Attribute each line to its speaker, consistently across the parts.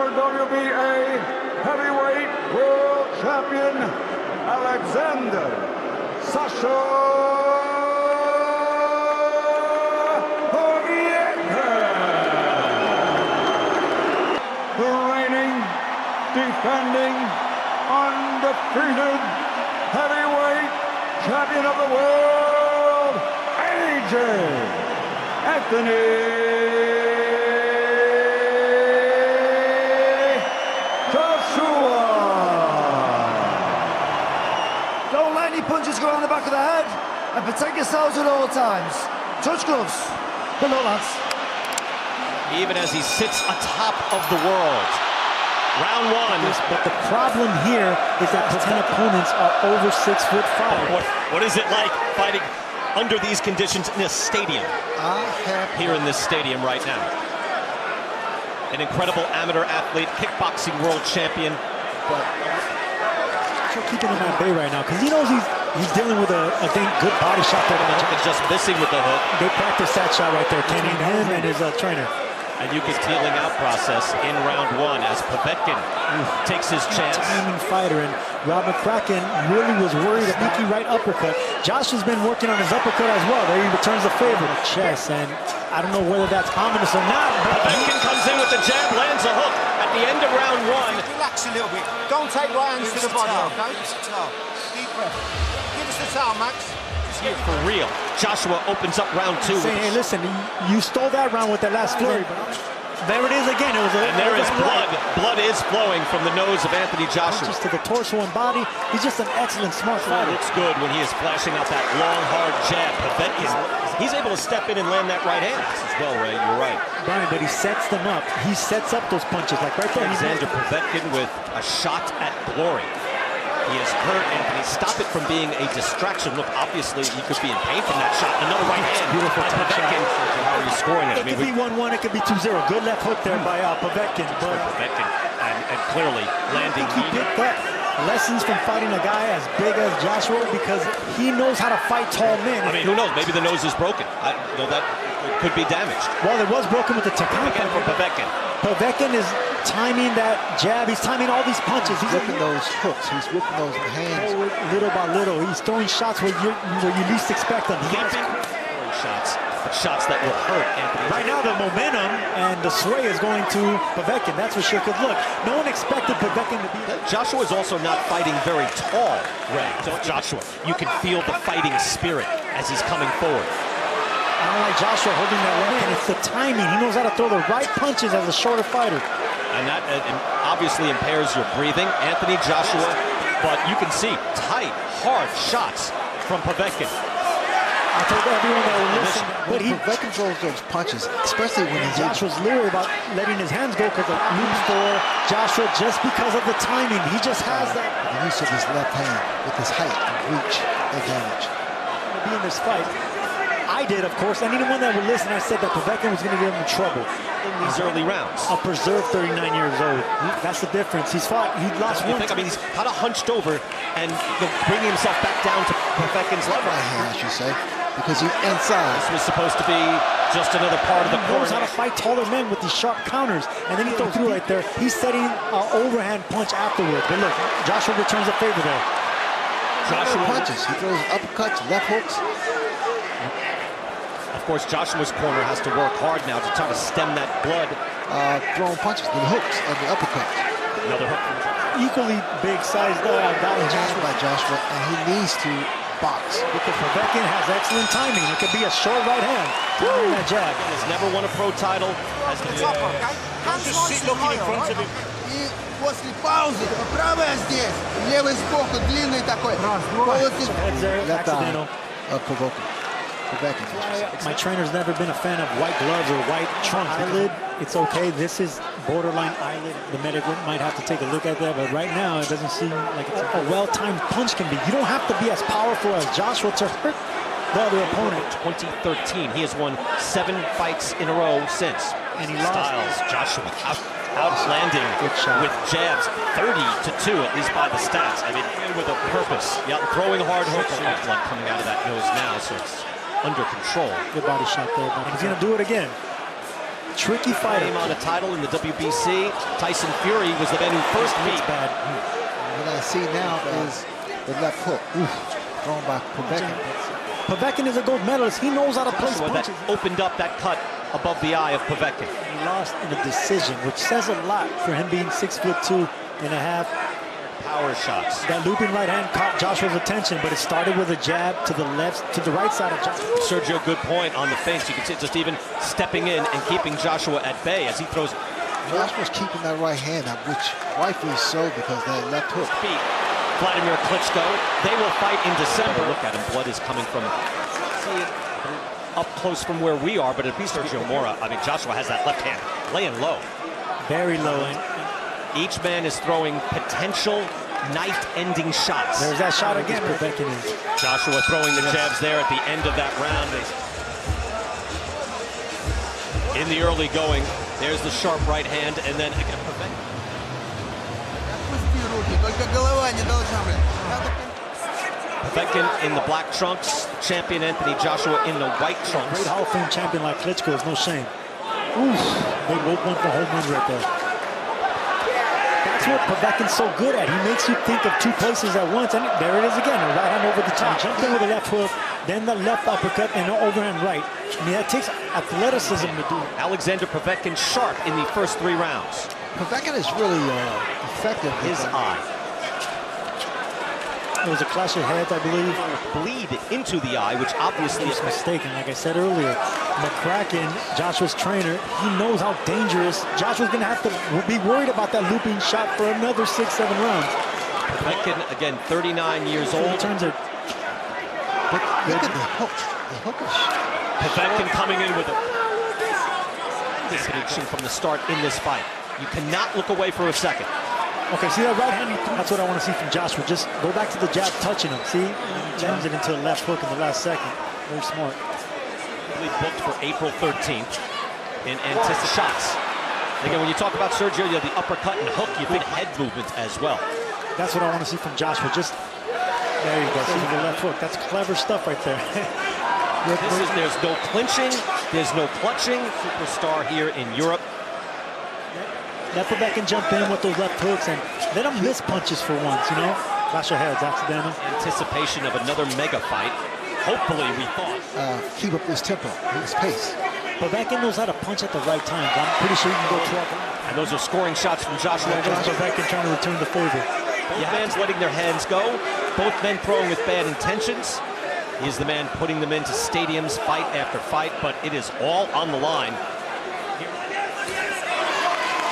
Speaker 1: former WBA heavyweight world champion, Alexander Sasha Povetkin, the reigning, defending, undefeated heavyweight champion of the world, AJ Anthony Joshua.
Speaker 2: Don't let any punches go on the back of the head and protect yourselves at all times. Touch gloves. Good luck, lads.
Speaker 3: Even as he sits atop of the world. Round one.
Speaker 4: But the problem here is that 10 opponents are over 6'5".
Speaker 3: What is it like fighting under these conditions in a stadium? Here in this stadium right now. An incredible amateur athlete, kickboxing world champion.
Speaker 4: But he'll keep him in that bay right now because he knows he's dealing with a good body shot there.
Speaker 3: Just missing with the hook.
Speaker 4: They practice that shot right there, Kenny, him and his trainer.
Speaker 3: And you can feeling out process in round one as Povetkin takes his chance.
Speaker 4: Timing fighter, and Rob McCracken really was worried. A sneaky right uppercut. Josh has been working on his uppercut as well. There he returns the favor. Chest, and I don't know whether that's ominous or not.
Speaker 3: Povetkin comes in with the jab, lands a hook at the end of round one.
Speaker 5: Relax a little bit. Don't take right hands to the body, okay? Deep breath. Give us the towel, Max.
Speaker 3: Here for real. Joshua opens up round two.
Speaker 4: Saying, hey, listen, you stole that round with that last flurry. There it is again.
Speaker 3: And there is blood. Blood is flowing from the nose of Anthony Joshua.
Speaker 4: Just to the torso and body. He's just an excellent, smart fighter.
Speaker 3: Looks good when he is flashing out that long, hard jab. Povetkin, he's able to step in and land that right hand as well, Ray. You're right.
Speaker 4: Brian, but he sets them up. He sets up those punches. Like right there.
Speaker 3: Alexander Povetkin with a shot at glory. He has hurt Anthony. Stop it from being a distraction. Look, obviously, he could be in pain from that shot. Another right hand.
Speaker 4: Beautiful
Speaker 3: by Povetkin. How are you scoring it?
Speaker 4: It could be 1-1. It could be 2-0. Good left hook there by Povetkin. But
Speaker 3: Povetkin and clearly landing.
Speaker 4: He picked up lessons from fighting a guy as big as Joshua because he knows how to fight tall men.
Speaker 3: I mean, who knows? Maybe the nose is broken. That could be damaged.
Speaker 4: Well, it was broken with the takedown.
Speaker 3: Again for Povetkin.
Speaker 4: Povetkin is timing that jab. He's timing all these punches. He's
Speaker 2: whipping those hooks. He's whipping those hands.
Speaker 4: Little by little. He's throwing shots where you least expect them.
Speaker 3: Keeping shots, but shots that will hurt Anthony.
Speaker 4: Right now, the momentum and the sway is going to Povetkin. That's for sure. Because look, no one expected Povetkin to be.
Speaker 3: Joshua is also not fighting very tall, Ray. Joshua, you can feel the fighting spirit as he's coming forward.
Speaker 4: I don't like Joshua holding that left hand. It's the timing. He knows how to throw the right punches as a shorter fighter.
Speaker 3: And that obviously impairs your breathing. Anthony Joshua, but you can see tight, hard shots from Povetkin.
Speaker 4: I told everyone that will listen.
Speaker 2: But Povetkin throws those punches, especially when he's
Speaker 4: Joshua's leery about letting his hands go because it loops for Joshua just because of the timing. He just has that.
Speaker 2: The use of his left hand with his height and reach advantage.
Speaker 4: To be in this fight. I did, of course, and anyone that would listen, I said that Povetkin was going to give him trouble
Speaker 3: in these early rounds.
Speaker 4: A preserved 39 years old. That's the difference. He's fought. He lost one.
Speaker 3: I mean, he's kind of hunched over and bringing himself back down to Povetkin's level.
Speaker 2: Right hand, I should say, because he's inside.
Speaker 3: This was supposed to be just another part of the
Speaker 4: corner. He knows how to fight taller men with these sharp counters, and then he throws through right there. He's setting an overhand punch afterward. But look, Joshua returns a favor there.
Speaker 2: Joshua punches. He throws uppercuts, left hooks.
Speaker 3: Of course, Joshua's corner has to work hard now to try to stem that blood.
Speaker 2: Throwing punches, the hooks and the uppercut.
Speaker 3: Another hook.
Speaker 4: Equally big sized guy
Speaker 2: by Joshua, and he needs to box.
Speaker 4: Because Povetkin has excellent timing. It could be a short right hand. That jab.
Speaker 3: Has never won a pro title.
Speaker 5: Just sit looking in front of him.
Speaker 6: И после паузы правая здесь, левый сбоку, длинный такой.
Speaker 4: Accidental.
Speaker 2: Povetkin.
Speaker 4: My trainer's never been a fan of white gloves or white trunks. Eyelid, it's okay. This is borderline eyelid. The medic might have to take a look at that, but right now it doesn't seem like it's a well-timed punch can be. You don't have to be as powerful as Joshua to hurt the other opponent.
Speaker 3: 2013, he has won 7 fights in a row since.
Speaker 4: And he lost.
Speaker 3: Styles, Joshua outlanding with jabs, 30-2 at least by the stats. I mean, with a purpose. Yeah, throwing hard hook, a lot of blood coming out of that nose now, so it's under control.
Speaker 4: Good body shot there, but he's going to do it again. tricky fighter.
Speaker 3: Came on a title in the WBC. Tyson Fury was the man who first beat.
Speaker 4: Bad.
Speaker 6: What I see now is the left hook. Thrown by Povetkin.
Speaker 4: Povetkin is a gold medalist. He knows how to place
Speaker 3: That
Speaker 4: punches.
Speaker 3: opened up that cut above the eye of Povetkin.
Speaker 4: He lost in a decision, which says a lot for him being 6'2.5".
Speaker 3: Power shots.
Speaker 4: That looping right hand caught Joshua's attention, but it started with a jab to the left, to the right side of Joshua.
Speaker 3: Sergio, good point on the feints. You can see just even stepping in and keeping Joshua at bay as he throws.
Speaker 6: Joshua's keeping that right hand up, which rightfully so because that left hook.
Speaker 3: Feet. Vladimir Klitschko. They will fight in December. Look at him. Blood is coming from. See it up close from where we are, but at least Sergio Mora. I mean, Joshua has that left hand laying low.
Speaker 4: Very low.
Speaker 3: Each man is throwing potential knife-ending shots.
Speaker 4: There's that shot again. Povetkin is.
Speaker 3: Joshua throwing the jabs there at the end of that round. In the early going, there's the sharp right hand, and then again, Povetkin in the black trunks, champion Anthony Joshua in the white trunks.
Speaker 4: Great Hall of Fame champion like Klitschko is no shame. Oof, they both went for home runs right there. That's what Povetkin's so good at. He makes you think of two places at once, and there it is again, a right hand over the top. Jumped in with a left hook, then the left uppercut, and an overhand right. I mean, that takes athleticism to do.
Speaker 3: Alexander Povetkin sharp in the first 3 rounds.
Speaker 6: Povetkin is really effective.
Speaker 3: His eye.
Speaker 4: It was a clash of heads, I believe.
Speaker 3: Bleed into the eye, which obviously is
Speaker 4: mistaken. Like I said earlier, McCracken, Joshua's trainer, he knows how dangerous. Joshua's going to have to be worried about that looping shot for another 6-7 rounds.
Speaker 3: Povetkin, again, 39 years old.
Speaker 4: Turns it.
Speaker 6: Look at the hook. The hook is...
Speaker 3: Povetkin coming in with a disconnection from the start in this fight. You cannot look away for a second.
Speaker 4: Okay, see that right hand? That's what I want to see from Joshua. Just go back to the jab, touching him. See? And he jams it into the left hook in the last second. Very smart.
Speaker 3: Booked for April 13th in anticipation shots. Again, when you talk about Sergio, you have the uppercut and hook. You think head movement as well.
Speaker 4: That's what I want to see from Joshua. Just there you go. See the left hook. That's clever stuff right there.
Speaker 3: There's no clinching. There's no clutching. Superstar here in Europe.
Speaker 4: Let Povetkin jump in with those left hooks and let him miss punches for once, you know? Clash of heads, accidental.
Speaker 3: Anticipation of another mega fight. Hopefully, we thought.
Speaker 6: Keep up his tempo, his pace.
Speaker 4: Povetkin knows how to punch at the right times. I'm pretty sure he can go 12.
Speaker 3: And those are scoring shots from Joshua.
Speaker 4: Povetkin trying to return the favor.
Speaker 3: Both men letting their hands go. Both men throwing with bad intentions. He's the man putting them into stadiums fight after fight, but it is all on the line.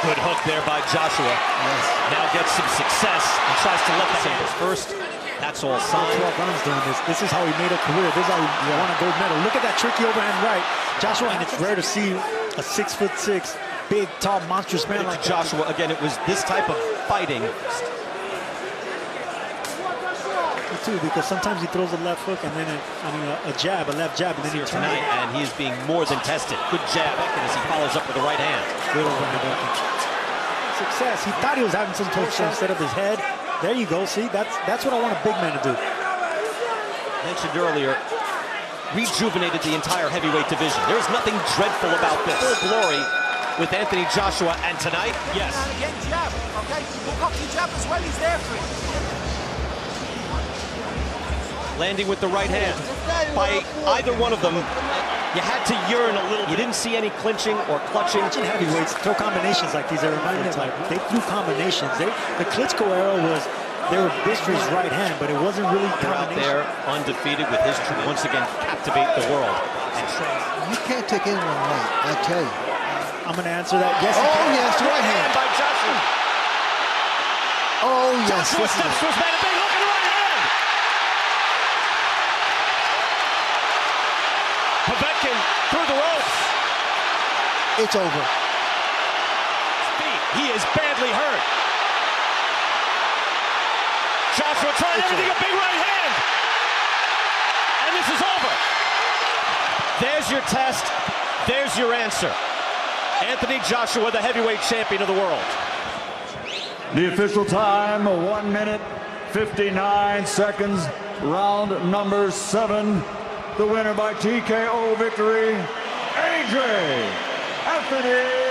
Speaker 3: Good hook there by Joshua. Yes. Now gets some success and tries to let the hands first. That's all signed.
Speaker 4: 12 rounds doing this. This is how he made a career. This is how he won a gold medal. Look at that tricky overhand right. Joshua, and it's rare to see a 6'6", big, tall, monstrous man like
Speaker 3: Joshua. Again, it was this type of fighting.
Speaker 4: Too, because sometimes he throws a left hook and then a jab, a left jab, and then he turns
Speaker 3: tonight, and he is being more than tested. Good jab as he follows up with the right hand.
Speaker 4: Good overhand. Success. He thought he was having some torture instead of his head. There you go. See, that's what I want a big man to do.
Speaker 3: Mentioned earlier, rejuvenated the entire heavyweight division. There is nothing dreadful about this. Full glory with Anthony Joshua, and tonight, yes.
Speaker 5: Again, jab. Okay, look up your jab as well. He's there for you.
Speaker 3: Landing with the right hand. By either one of them, you had to yearn a little. You didn't see any clinching or clutching.
Speaker 4: Watching heavyweights throw combinations like these, I remind me, like they threw combinations. The Klitschko era was, they were Bistri's right hand, but it wasn't really
Speaker 3: out there undefeated with his once again captivate the world.
Speaker 6: You can't take anyone right, I tell you.
Speaker 4: I'm going to answer that. Yes,
Speaker 6: yes, right hand.
Speaker 3: By Joshua.
Speaker 6: Oh, yes.
Speaker 3: Joshua steps to his man, a big hook in the right hand. Povetkin through the ropes.
Speaker 6: It's over.
Speaker 3: He is badly hurt. Joshua trying everything, a big right hand. And this is over. There's your test. There's your answer. Anthony Joshua, the heavyweight champion of the world.
Speaker 1: The official time, 1 minute, 59 seconds, round number 7. The winner by TKO victory, AJ Anthony